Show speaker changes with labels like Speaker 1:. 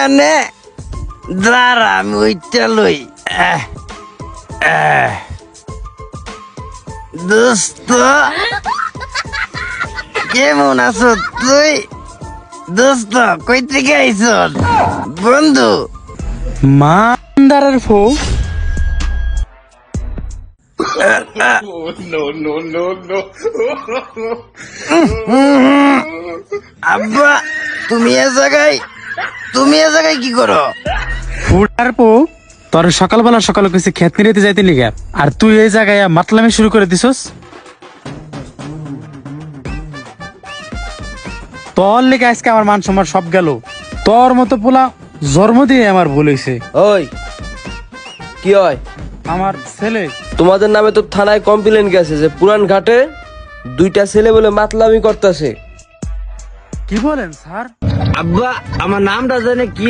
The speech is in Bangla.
Speaker 1: নে দাঁড়া আমি ওইটা লই দোস্ত কেমন আছো তুই দোস্ত কই থেকে আইছ বন্ধু
Speaker 2: মান্দারের ফো
Speaker 1: আব্বা তুমি এ জায়গায় কি করো
Speaker 2: ফুটার পো তোর সকালবেলা সকালে কিছু খেত নিতে যাইতে লিগা আর তুই এই জায়গায় মাতলামি শুরু করে দিছস তোর লেগে আজকে আমার মান সম্মান সব গেল তোর মতো পোলা জন্ম দিয়ে আমার ভুল হয়েছে
Speaker 3: ওই কি হয়
Speaker 2: আমার ছেলে
Speaker 3: তোমাদের নামে তো থানায় কমপ্লেন গেছে যে পুরান ঘাটে দুইটা ছেলে বলে মাতলামি করতেছে
Speaker 2: কি বলেন স্যার
Speaker 1: আব্বা আমার নামটা জানে কি